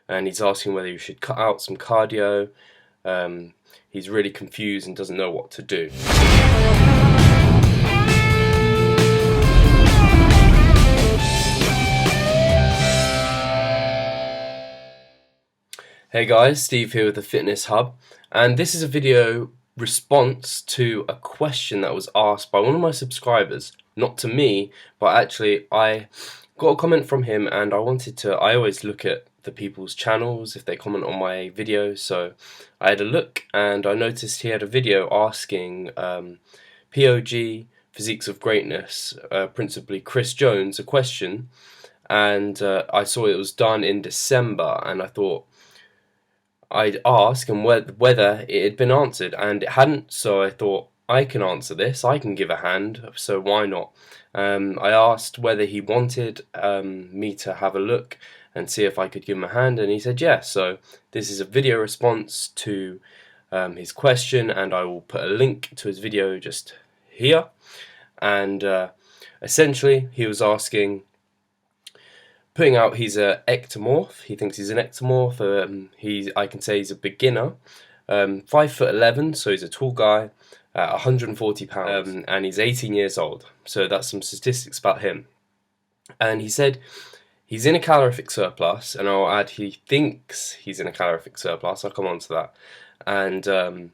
and he's asking whether you should cut out some cardio. He's really confused and doesn't know what to do. Hey guys, Steve here with the Fitness Hub, and this is a video response to a question that was asked by one of my subscribers, not to me, but actually I got a comment from him, and I always look at the people's channels if they comment on my videos, so I had a look and I noticed he had a video asking POG, Physiques of Greatness, principally Chris Jones, a question, and I saw it was done in December, and I thought I'd ask and whether it had been answered, and it hadn't, so I thought I can answer this, I can give a hand, so why not? I asked whether he wanted me to have a look and see if I could give him a hand, and he said yes. So this is a video response to his question, and I will put a link to his video just here. And essentially he was asking, putting out he's an ectomorph. He thinks he's an ectomorph. I can say he's a beginner. 5'11", so he's a tall guy, 140 pounds, and he's 18 years old. So that's some statistics about him. And he said he's in a calorific surplus, and I'll add he thinks he's in a calorific surplus. I'll come on to that. And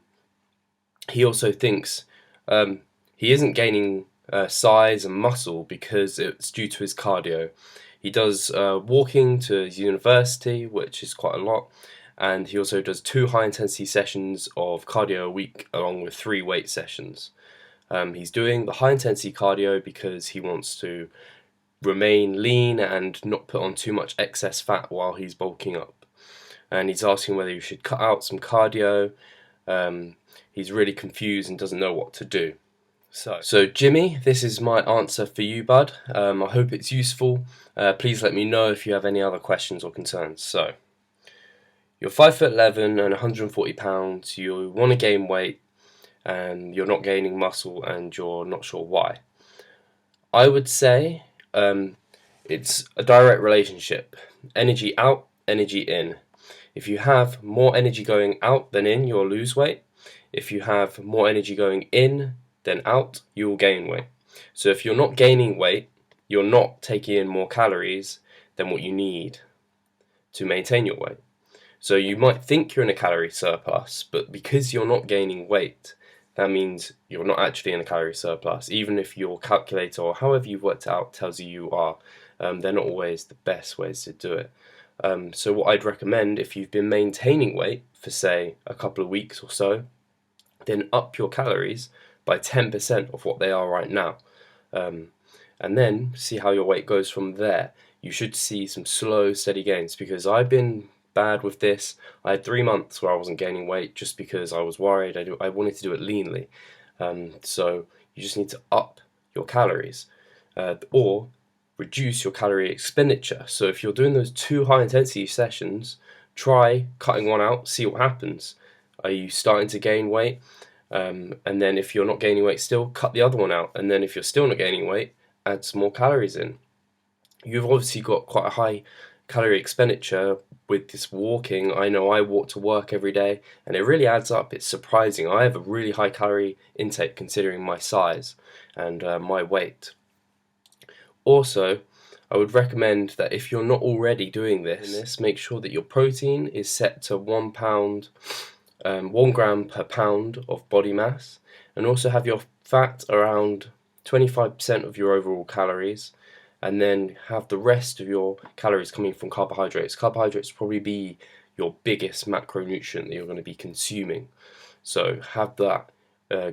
he also thinks he isn't gaining size and muscle because it's due to his cardio. He does walking to his university, which is quite a lot, and he also does 2 high-intensity sessions of cardio a week along with 3 weight sessions. He's doing the high-intensity cardio because he wants to remain lean and not put on too much excess fat while he's bulking up. And he's asking whether you should cut out some cardio. He's really confused and doesn't know what to do. So Jimmy, this is my answer for you, bud. I hope it's useful. Please let me know if you have any other questions or concerns. So, you're 5'11" and 140 pounds, you want to gain weight, and you're not gaining muscle, and you're not sure why. I would say it's a direct relationship. Energy out, energy in. If you have more energy going out than in, you'll lose weight. If you have more energy going in than out, you will gain weight. So if you're not gaining weight, you're not taking in more calories than what you need to maintain your weight. So you might think you're in a calorie surplus, but because you're not gaining weight, that means you're not actually in a calorie surplus. Even if your calculator or however you've worked it out tells you you are, they're not always the best ways to do it. So what I'd recommend, if you've been maintaining weight for say a couple of weeks or so, then up your calories by 10% of what they are right now, and then see how your weight goes from there. You should see some slow, steady gains, because I've been bad with this. I had 3 months where I wasn't gaining weight just because I was worried. I wanted to do it leanly. So you just need to up your calories or reduce your calorie expenditure. So if you're doing those 2 high intensity sessions, try cutting one out, see what happens. Are you starting to gain weight? And then if you're not gaining weight still, cut the other one out. And then if you're still not gaining weight, add some more calories in. You've obviously got quite a high calorie expenditure with this walking. I know I walk to work every day, and it really adds up. It's surprising. I have a really high calorie intake considering my size and my weight. Also, I would recommend that if you're not already doing this, make sure that your protein is set to 1 pound 1 gram per pound of body mass, and also have your fat around 25% of your overall calories, and then have the rest of your calories coming from carbohydrates. Carbohydrates will probably be your biggest macronutrient that you're going to be consuming, so have that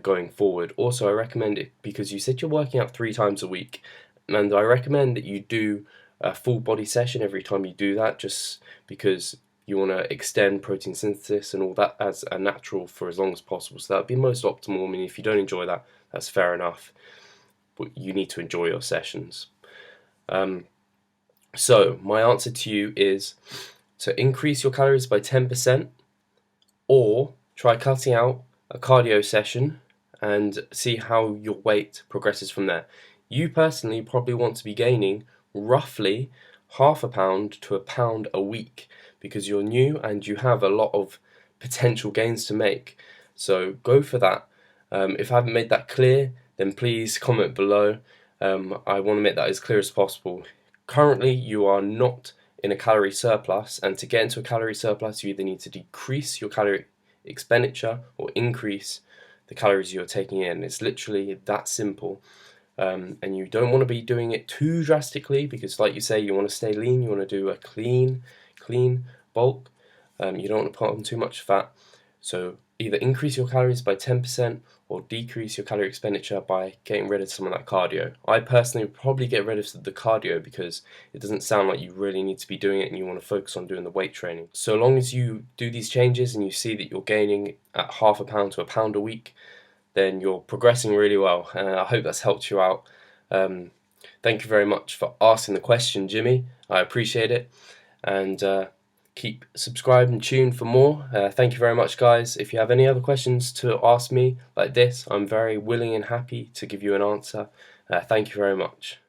going forward. Also, I recommend it because you said you're working out 3 times a week, and I recommend that you do a full body session every time you do that, just because you want to extend protein synthesis and all that as a natural for as long as possible. So that would be most optimal. I mean, if you don't enjoy that, that's fair enough, but you need to enjoy your sessions. So my answer to you is to increase your calories by 10%, or try cutting out a cardio session and see how your weight progresses from there. You personally probably want to be gaining roughly half a pound to a pound a week, because you're new and you have a lot of potential gains to make. So go for that. If I haven't made that clear, then please comment below. I want to make that as clear as possible. Currently, you are not in a calorie surplus, and to get into a calorie surplus, you either need to decrease your calorie expenditure or increase the calories you're taking in. It's literally that simple. And you don't want to be doing it too drastically, because like you say, you want to stay lean, you want to do a clean bulk. You don't want to put on too much fat. So either increase your calories by 10% or decrease your calorie expenditure by getting rid of some of that cardio. I personally would probably get rid of the cardio because it doesn't sound like you really need to be doing it and you want to focus on doing the weight training. So long as you do these changes and you see that you're gaining at half a pound to a pound a week, then you're progressing really well. I hope that's helped you out. Thank you very much for asking the question, Jimmy. I appreciate it. And keep subscribed and tuned for more. Thank you very much, guys. If you have any other questions to ask me like this, I'm very willing and happy to give you an answer. Thank you very much.